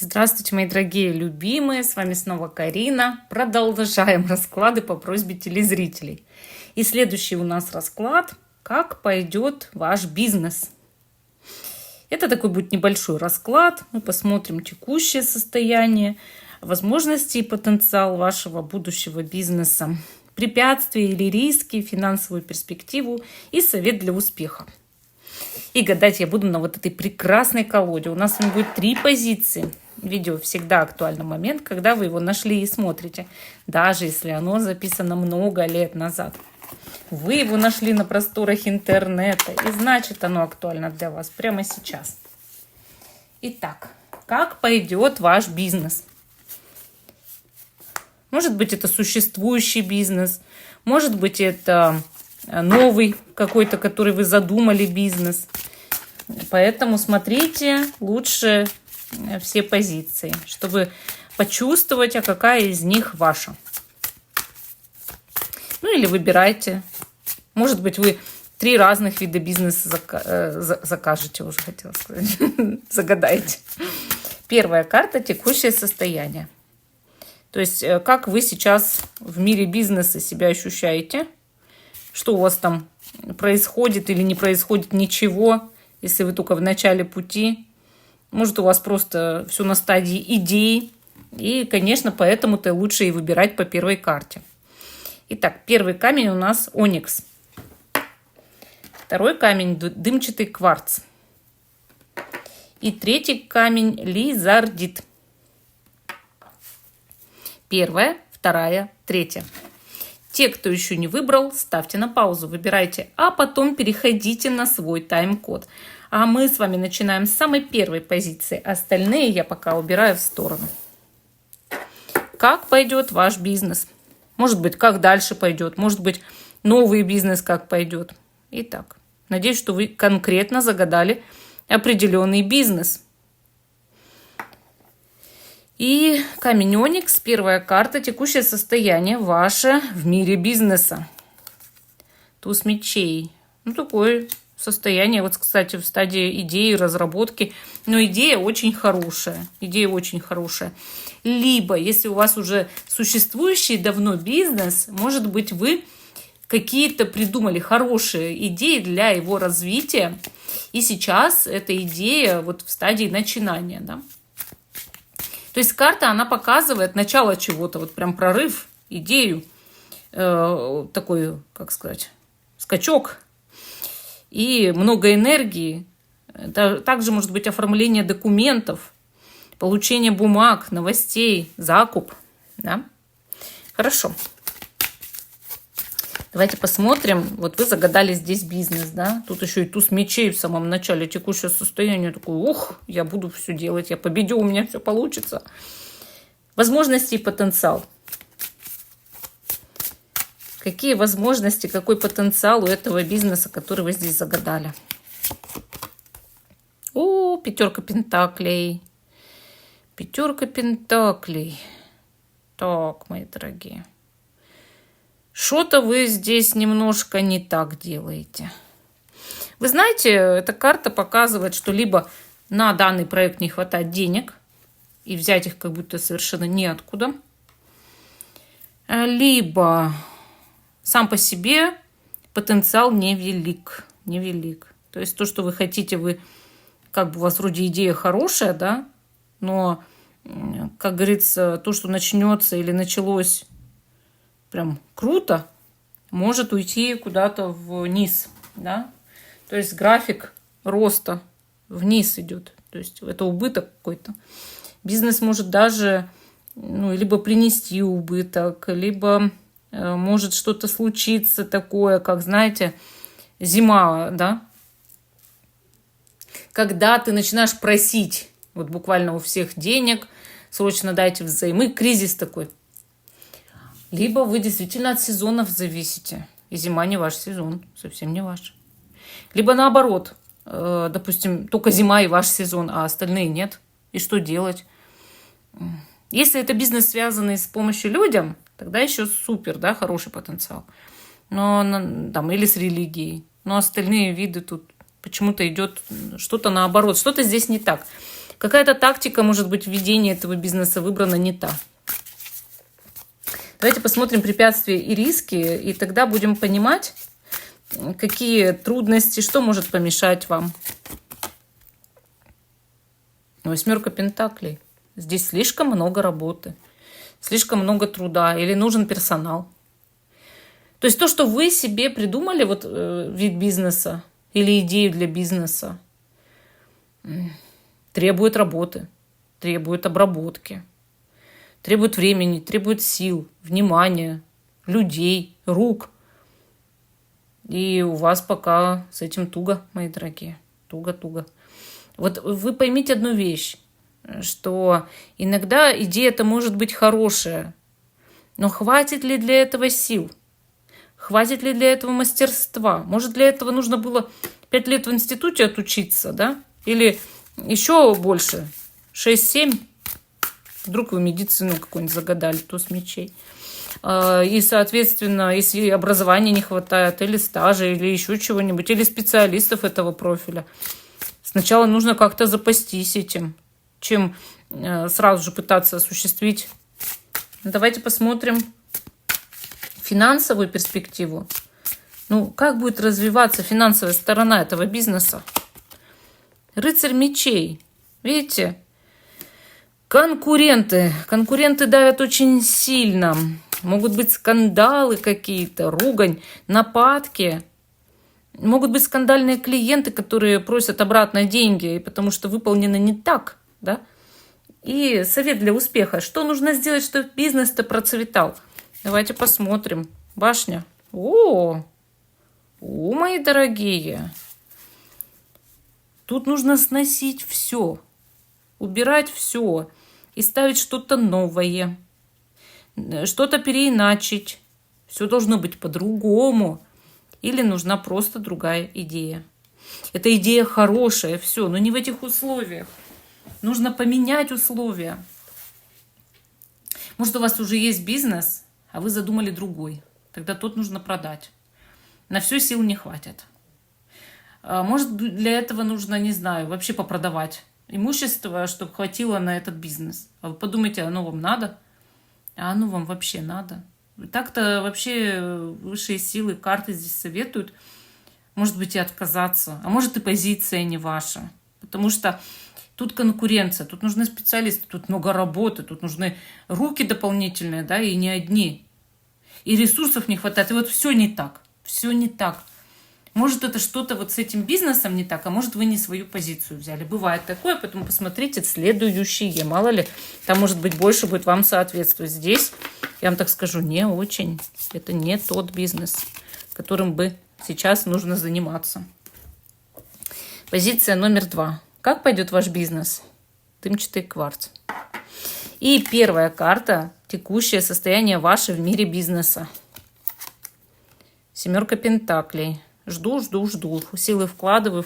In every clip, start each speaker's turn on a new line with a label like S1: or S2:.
S1: Здравствуйте, мои дорогие любимые, с вами снова Карина. Продолжаем расклады по просьбе телезрителей. И следующий у нас расклад «Как пойдет ваш бизнес?». Это такой будет небольшой расклад. Мы посмотрим текущее состояние, возможности и потенциал вашего будущего бизнеса, препятствия или риски, финансовую перспективу и совет для успеха. И гадать я буду на вот этой прекрасной колоде. У нас с вами будет 3 позиции. Видео всегда актуальный момент, когда вы его нашли и смотрите, даже если оно записано много лет назад. Вы его нашли на просторах интернета, и значит оно актуально для вас прямо сейчас. Итак, как пойдет ваш бизнес? Может быть, это существующий бизнес, может быть, это новый какой-то, который вы задумали бизнес. Поэтому смотрите лучше все позиции, чтобы почувствовать, а какая из них ваша. Ну или выбирайте. Может быть, вы 3 разных вида бизнеса закажете, уже хотела сказать, загадаете. Первая карта – текущее состояние. То есть, как вы сейчас в мире бизнеса себя ощущаете, что у вас там происходит или не происходит ничего, если вы только в начале пути. Может, у вас просто все на стадии идей. И, конечно, поэтому-то лучше и выбирать по первой карте. Итак, первый камень у нас оникс. Второй камень дымчатый кварц. И третий камень лизардит. Первая, вторая, третья. Те, кто еще не выбрал, ставьте на паузу, выбирайте, а потом переходите на свой тайм-код. А мы с вами начинаем с самой первой позиции. Остальные я пока убираю в сторону. Как пойдет ваш бизнес? Может быть, как дальше пойдет? Может быть, новый бизнес как пойдет? Итак, надеюсь, что вы конкретно загадали определенный бизнес. И камень оникс, первая карта, текущее состояние ваше в мире бизнеса. Туз мечей. Ну, такое состояние, вот, кстати, в стадии идеи, разработки. Но идея очень хорошая. Идея очень хорошая. Либо, если у вас уже существующий давно бизнес, может быть, вы какие-то придумали хорошие идеи для его развития. И сейчас эта идея вот в стадии начинания, да. То есть карта, она показывает начало чего-то, вот прям прорыв, идею, такой, как сказать, скачок. И много энергии. Также может быть оформление документов, получение бумаг, новостей, закуп. Да? Хорошо. Давайте посмотрим. Вот вы загадали здесь бизнес, да? Тут еще и туз мечей в самом начале, текущее состояние. Такое, ух, я буду все делать, я победю, у меня все получится. Возможности и потенциал. Какие возможности, какой потенциал у этого бизнеса, который вы здесь загадали? О, 5 пентаклей. 5 пентаклей. Так, мои дорогие. Что-то вы здесь немножко не так делаете. Вы знаете, эта карта показывает, что либо на данный проект не хватает денег, и взять их как будто совершенно неоткуда, либо сам по себе потенциал невелик. То есть то, что вы хотите, вы как бы у вас вроде идея хорошая, да, но, как говорится, то, что начнется или началось прям круто, может уйти куда-то вниз, да. То есть график роста вниз идет. То есть это убыток какой-то. Бизнес может даже, либо принести убыток, либо может что-то случиться такое, как, знаете, зима, да. Когда ты начинаешь просить, вот буквально у всех денег, срочно дайте взаймы, кризис такой. Либо вы действительно от сезонов зависите. И зима не ваш сезон, совсем не ваш. Либо наоборот, допустим, только зима и ваш сезон, а остальные нет. И что делать? Если это бизнес, связанный с помощью людям, тогда еще супер, да, хороший потенциал. Но там, или с религией. Но остальные виды тут почему-то идет что-то наоборот. Что-то здесь не так. Какая-то тактика, может быть, введения этого бизнеса выбрана не та. Давайте посмотрим препятствия и риски, и тогда будем понимать, какие трудности, что может помешать вам. 8 пентаклей. Здесь слишком много работы, слишком много труда или нужен персонал. То есть то, что вы себе придумали, вот вид бизнеса или идею для бизнеса, требует работы, требует обработки, требует времени, требует сил, внимания, людей, рук. И у вас пока с этим туго, мои дорогие, туго-туго. Вот вы поймите одну вещь, что иногда идея-то может быть хорошая, но хватит ли для этого сил? Хватит ли для этого мастерства? Может, для этого нужно было 5 лет в институте отучиться, да? Или еще больше, 6-7? Вдруг вы медицину какую-нибудь загадали, туз мечей. И, соответственно, если образования не хватает, или стажа, или еще чего-нибудь, или специалистов этого профиля, сначала нужно как-то запастись этим, чем сразу же пытаться осуществить. Давайте посмотрим финансовую перспективу. Ну, как будет развиваться финансовая сторона этого бизнеса? Рыцарь мечей. Видите? Конкуренты. Конкуренты давят очень сильно. Могут быть скандалы какие-то, ругань, нападки. Могут быть скандальные клиенты, которые просят обратно деньги, потому что выполнено не так, да? И совет для успеха. Что нужно сделать, чтобы бизнес-то процветал? Давайте посмотрим. Башня. О, мои дорогие. Тут нужно сносить все, убирать все и ставить что-то новое, что-то переиначить. Все должно быть по-другому. Или нужна просто другая идея. Эта идея хорошая, все, но не в этих условиях. Нужно поменять условия. Может, у вас уже есть бизнес, а вы задумали другой. Тогда тот нужно продать. На все сил не хватит. Может, для этого нужно, не знаю, вообще попродавать имущество, чтобы хватило на этот бизнес. А вы подумайте, оно вам надо? А оно вам вообще надо? Так-то вообще высшие силы, карты здесь советуют, может быть, и отказаться. А может, и позиция не ваша. Потому что тут конкуренция, тут нужны специалисты, тут много работы, тут нужны руки дополнительные, да, и не одни. И ресурсов не хватает. И вот все не так. Все не так. Может, это что-то вот с этим бизнесом не так, а может, вы не свою позицию взяли. Бывает такое, поэтому посмотрите следующие. Мало ли, там, может быть, больше будет вам соответствовать. Здесь, я вам так скажу, не очень. Это не тот бизнес, которым бы сейчас нужно заниматься. Позиция номер 2. Как пойдет ваш бизнес? Дымчатый кварц. И первая карта – текущее состояние ваше в мире бизнеса. 7 пентаклей. Жду. Силы вкладываю.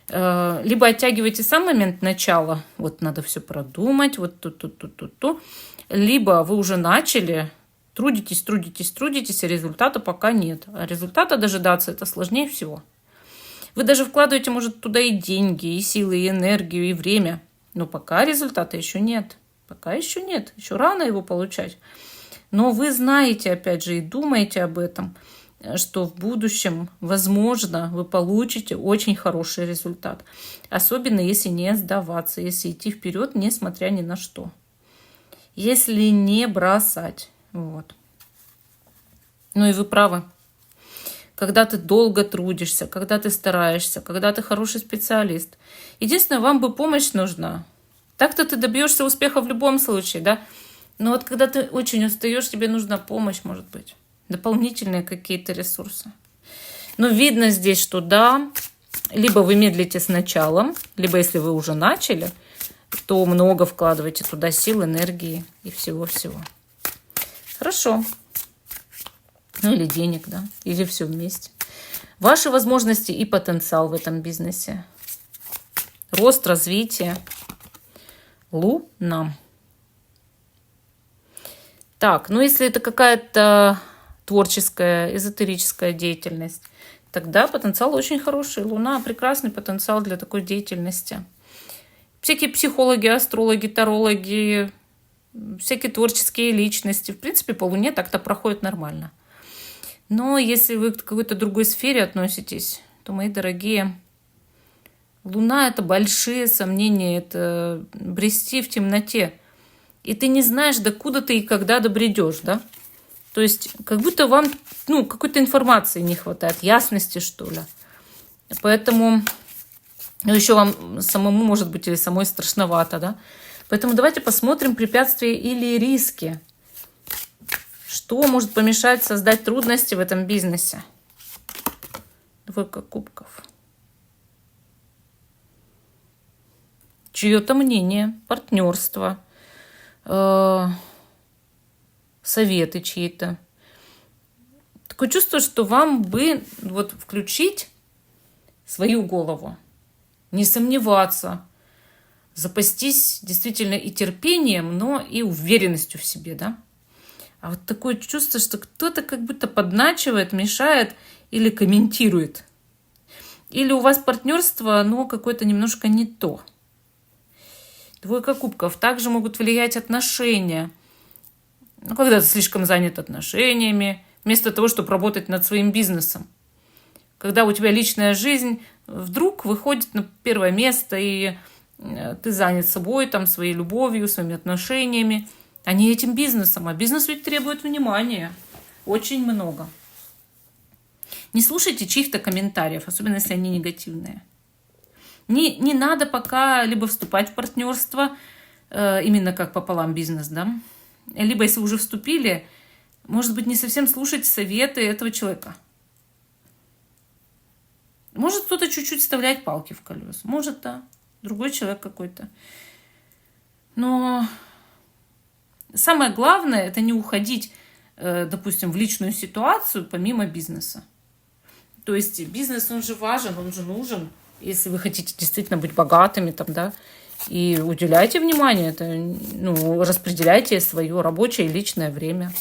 S1: Либо оттягивайте сам момент начала. Вот надо все продумать. Вот тут. Либо вы уже начали, трудитесь, а результата пока нет. А результата дожидаться это сложнее всего. Вы даже вкладываете, может, туда и деньги, и силы, и энергию, и время. Но пока результата еще нет. Еще рано его получать. Но вы знаете, опять же, и думаете об этом, что в будущем, возможно, вы получите очень хороший результат. Особенно, если не сдаваться, если идти вперед, несмотря ни на что. Если не бросать. Вот. Ну и вы правы. Когда ты долго трудишься, когда ты стараешься, когда ты хороший специалист. Единственное, вам бы помощь нужна. Так-то ты добьешься успеха в любом случае, да? Но вот когда ты очень устаешь, тебе нужна помощь, может быть. Дополнительные какие-то ресурсы. Но видно здесь, что да, либо вы медлите с началом, либо если вы уже начали, то много вкладываете туда сил, энергии и всего-всего. Хорошо. Ну или денег, да, или все вместе. Ваши возможности и потенциал в этом бизнесе. Рост, развитие. Луна. Так, ну если это какая-то творческая, эзотерическая деятельность, тогда потенциал очень хороший. Луна – прекрасный потенциал для такой деятельности. Всякие психологи, астрологи, тарологи, всякие творческие личности. В принципе, по Луне так-то проходит нормально. Но если вы к какой-то другой сфере относитесь, то, мои дорогие, Луна – это большие сомнения, это брести в темноте. И ты не знаешь, докуда ты и когда добредешь, да? То есть как будто вам какой-то информации не хватает, ясности, что ли. Поэтому еще вам самому, может быть, или самой страшновато, да? Поэтому давайте посмотрим препятствия или риски. Что может помешать создать трудности в этом бизнесе? Двойка кубков. Чье-то мнение, партнерство, советы чьи-то. Такое чувство, что вам бы включить свою голову, не сомневаться, запастись действительно и терпением, но и уверенностью в себе, да? А вот такое чувство, что кто-то как будто подначивает, мешает или комментирует. Или у вас партнерство, но какое-то немножко не то. Двойка кубков. Также могут влиять отношения. Когда ты слишком занят отношениями, вместо того, чтобы работать над своим бизнесом. Когда у тебя личная жизнь вдруг выходит на первое место, и ты занят собой, своей любовью, своими отношениями, а не этим бизнесом. А бизнес ведь требует внимания. Очень много. Не слушайте чьих-то комментариев, особенно если они негативные. Не надо пока либо вступать в партнерство, именно как пополам бизнес, да? Либо, если уже вступили, может быть, не совсем слушать советы этого человека. Может, кто-то чуть-чуть вставляет палки в колеса. Может, да. Другой человек какой-то. Но самое главное, это не уходить, допустим, в личную ситуацию помимо бизнеса. То есть бизнес, он же важен, он же нужен, если вы хотите действительно быть богатыми, да, и уделяйте внимание, распределяйте свое рабочее и личное время.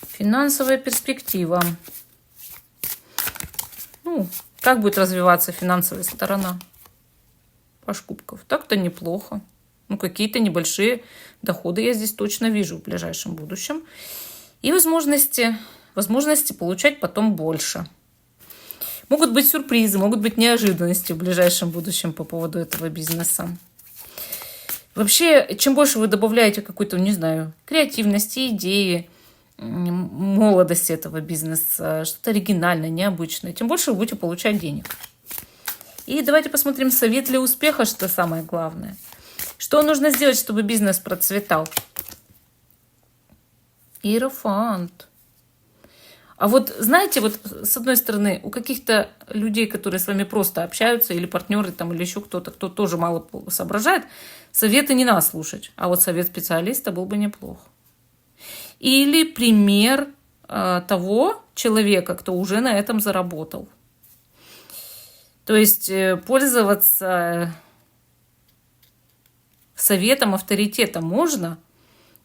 S1: Финансовая перспектива. Как будет развиваться финансовая сторона? Паж кубков. Так-то неплохо. Какие-то небольшие доходы я здесь точно вижу в ближайшем будущем. И возможности получать потом больше. Могут быть сюрпризы, могут быть неожиданности в ближайшем будущем по поводу этого бизнеса. Вообще, чем больше вы добавляете какой-то, креативности, идеи, молодости этого бизнеса, что-то оригинальное, необычное, тем больше вы будете получать денег. И давайте посмотрим совет для успеха, что самое главное. Что нужно сделать, чтобы бизнес процветал? Иерофант. А знаете, с одной стороны, у каких-то людей, которые с вами просто общаются, или партнеры, или еще кто-то, кто тоже мало соображает, советы не надо слушать. А вот совет специалиста был бы неплох. Или пример того человека, кто уже на этом заработал. То есть пользоваться советом, авторитетом можно,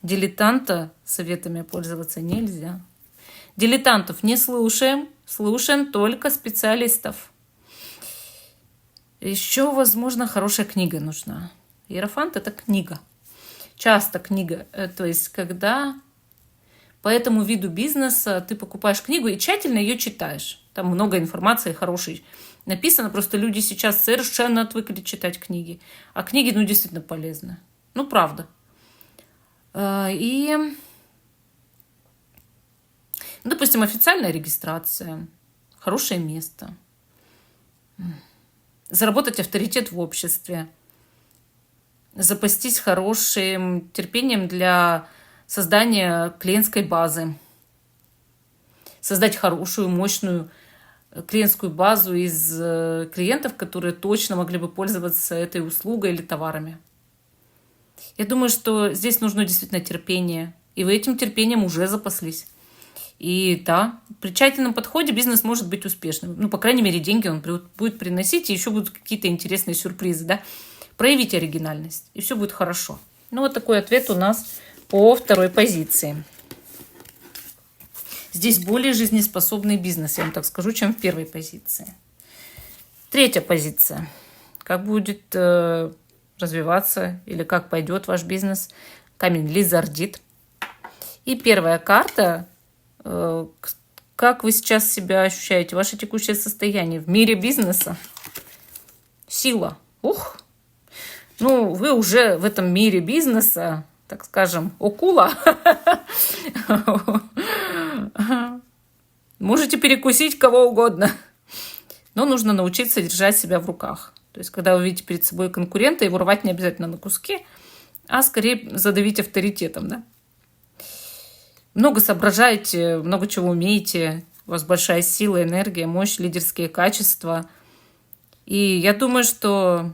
S1: дилетанта советами пользоваться нельзя. Дилетантов не слушаем, слушаем только специалистов. Еще, возможно, хорошая книга нужна. Иерофант – это книга. Часто книга. То есть, когда по этому виду бизнеса ты покупаешь книгу и тщательно ее читаешь. Там много информации хорошей написано. Просто люди сейчас совершенно отвыкли читать книги. А книги, действительно полезны. Правда. И, допустим, официальная регистрация, хорошее место, заработать авторитет в обществе, запастись хорошим терпением для создания клиентской базы, создать хорошую, мощную клиентскую базу из клиентов, которые точно могли бы пользоваться этой услугой или товарами. Я думаю, что здесь нужно действительно терпение. И вы этим терпением уже запаслись. И да, при тщательном подходе бизнес может быть успешным. По крайней мере, деньги он будет приносить, и еще будут какие-то интересные сюрпризы. Да? Проявите оригинальность, и все будет хорошо. Вот такой ответ у нас по второй позиции. Здесь более жизнеспособный бизнес, я вам так скажу, чем в первой позиции. Третья позиция. Как будет развиваться или как пойдет ваш бизнес? Камень лизардит. И первая карта. Как вы сейчас себя ощущаете? Ваше текущее состояние в мире бизнеса? Сила. Ух! Ну, вы уже в этом мире бизнеса, так скажем, акула. Можете перекусить кого угодно. Но нужно научиться держать себя в руках. То есть, когда вы видите перед собой конкурента, его рвать не обязательно на куски, а скорее задавить авторитетом, да? Много соображаете, много чего умеете, у вас большая сила, энергия, мощь, лидерские качества. И я думаю, что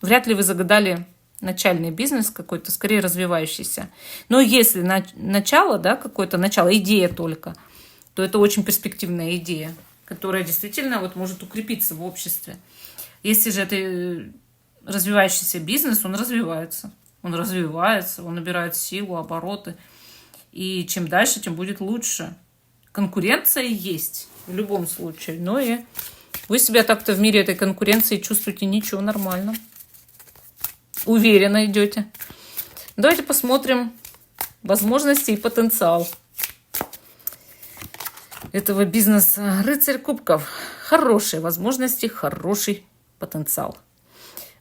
S1: вряд ли вы загадали начальный бизнес какой-то, скорее развивающийся. Но если начало, да, какое-то начало, идея только, то это очень перспективная идея, которая действительно вот может укрепиться в обществе. Если же это развивающийся бизнес, он развивается. Он развивается, он набирает силу, обороты. И чем дальше, тем будет лучше. Конкуренция есть в любом случае. Но и вы себя так-то в мире этой конкуренции чувствуете ничего, нормально. Уверенно идете. Давайте посмотрим возможности и потенциал этого бизнеса. Рыцарь кубков. Хорошие возможности, хороший потенциал.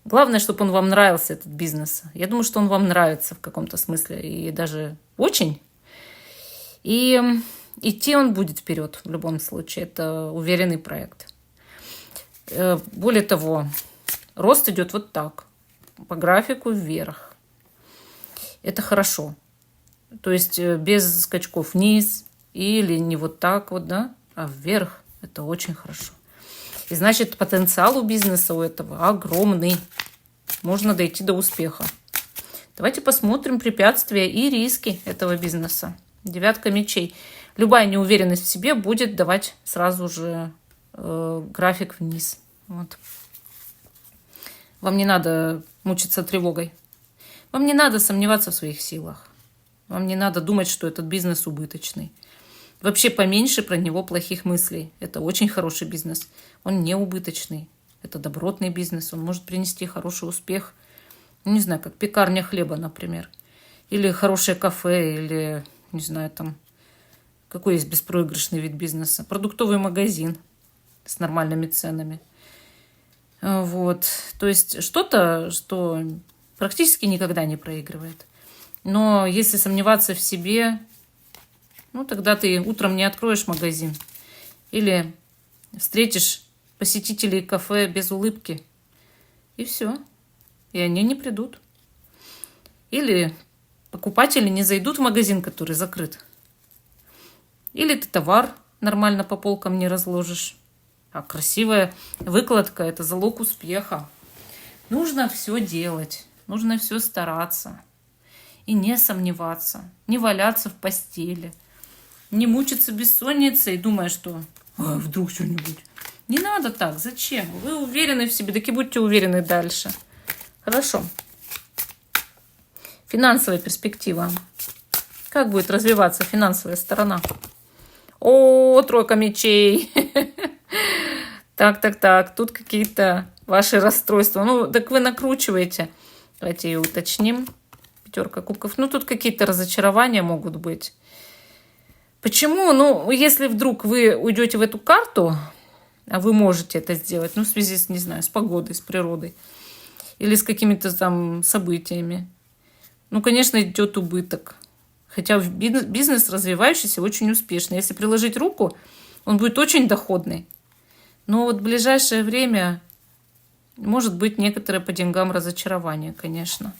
S1: Главное, чтобы он вам нравился, этот бизнес. Я думаю, что он вам нравится в каком-то смысле. И даже очень. И идти он будет вперед в любом случае. Это уверенный проект. Более того, рост идет вот так. По графику вверх. Это хорошо. То есть без скачков вниз или не вот так вот, да, а вверх. Это очень хорошо. И значит, потенциал у бизнеса у этого огромный. Можно дойти до успеха. Давайте посмотрим препятствия и риски этого бизнеса. Девятка мечей. Любая неуверенность в себе будет давать сразу же график вниз. Вот. Вам не надо мучиться тревогой. Вам не надо сомневаться в своих силах. Вам не надо думать, что этот бизнес убыточный. Вообще поменьше про него плохих мыслей. Это очень хороший бизнес. Он не убыточный. Это добротный бизнес. Он может принести хороший успех. Не знаю, как пекарня хлеба, например. Или хорошее кафе, или, не знаю, там, какой есть беспроигрышный вид бизнеса. Продуктовый магазин с нормальными ценами. Вот. То есть что-то, что практически никогда не проигрывает. Но если сомневаться в себе, ну, тогда ты утром не откроешь магазин. Или встретишь посетителей кафе без улыбки. И все. И они не придут. Или покупатели не зайдут в магазин, который закрыт. Или ты товар нормально по полкам не разложишь. А красивая выкладка – это залог успеха. Нужно все делать. Нужно все стараться. И не сомневаться. Не валяться в постели. Не мучиться бессонницей, думая, что вдруг что-нибудь. Не надо так. Зачем? Вы уверены в себе, так и будьте уверены дальше. Хорошо. Финансовая перспектива. Как будет развиваться финансовая сторона? О, тройка мечей. Так. Тут какие-то ваши расстройства. Ну, так вы накручиваете. Давайте ее уточним. Пятерка кубков. Ну, тут какие-то разочарования могут быть. Почему? Ну, если вдруг вы уйдете в эту карту, а вы можете это сделать, ну, в связи с, не знаю, с погодой, с природой, или с какими-то там событиями, ну, конечно, идет убыток. Хотя бизнес развивающийся очень успешный. Если приложить руку, он будет очень доходный. Но вот в ближайшее время может быть некоторое по деньгам разочарование, конечно.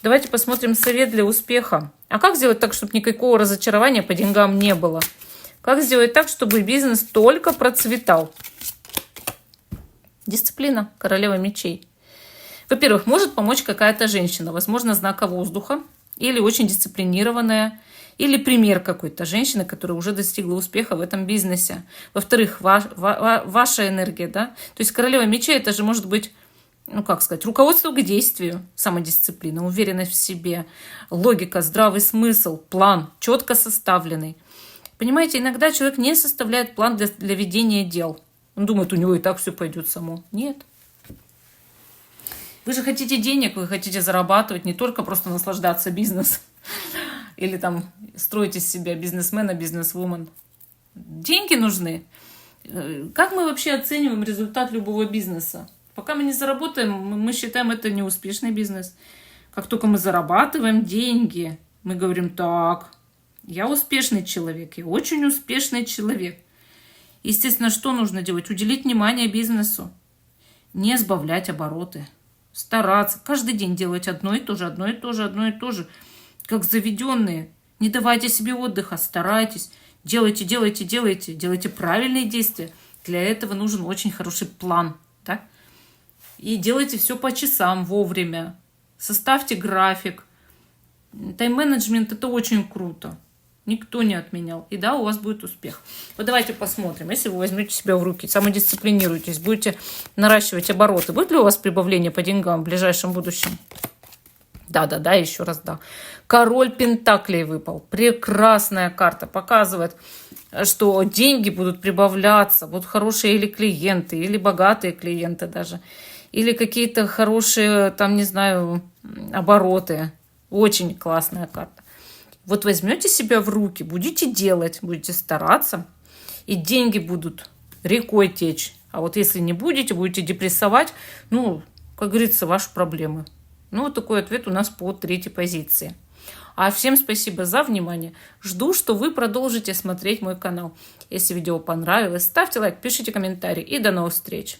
S1: Давайте посмотрим совет для успеха. А как сделать так, чтобы никакого разочарования по деньгам не было? Как сделать так, чтобы бизнес только процветал? Дисциплина, королева мечей. Во-первых, может помочь какая-то женщина, возможно, знака воздуха, или очень дисциплинированная, или пример какой-то женщины, которая уже достигла успеха в этом бизнесе. Во-вторых, ваша энергия, да? То есть королева мечей, это же может быть, ну как сказать, руководство к действию, самодисциплина, уверенность в себе, логика, здравый смысл, план, четко составленный. Понимаете, иногда человек не составляет план для ведения дел. Он думает, у него и так все пойдет само. Нет. Вы же хотите денег, вы хотите зарабатывать, не только просто наслаждаться бизнесом. Или там строить из себя бизнесмена, бизнесвумен. Деньги нужны. Как мы вообще оцениваем результат любого бизнеса? Пока мы не заработаем, мы считаем это неуспешный бизнес. Как только мы зарабатываем деньги, мы говорим, так, я успешный человек, я очень успешный человек. Естественно, что нужно делать? Уделить внимание бизнесу. Не сбавлять обороты. Стараться. Каждый день делать одно и то же, одно и то же, одно и то же. Как заведенные. Не давайте себе отдыха, старайтесь. Делайте, делайте, делайте. Делайте правильные действия. Для этого нужен очень хороший план. Да? И делайте все по часам, вовремя. Составьте график. Тайм-менеджмент – это очень круто. Никто не отменял. И да, у вас будет успех. Вот давайте посмотрим. Если вы возьмете себя в руки, самодисциплинируетесь, будете наращивать обороты, будет ли у вас прибавление по деньгам в ближайшем будущем? Да, еще раз да. Король Пентаклей выпал. Прекрасная карта. Показывает, что деньги будут прибавляться. Будут хорошие или клиенты, или богатые клиенты даже. Или какие-то хорошие, там, не знаю, обороты. Очень классная карта. Вот возьмете себя в руки, будете делать, будете стараться, и деньги будут рекой течь. А вот если не будете, будете депрессовать, как говорится, ваши проблемы. Вот такой ответ у нас по третьей позиции. А всем спасибо за внимание. Жду, что вы продолжите смотреть мой канал. Если видео понравилось, ставьте лайк, пишите комментарии и до новых встреч.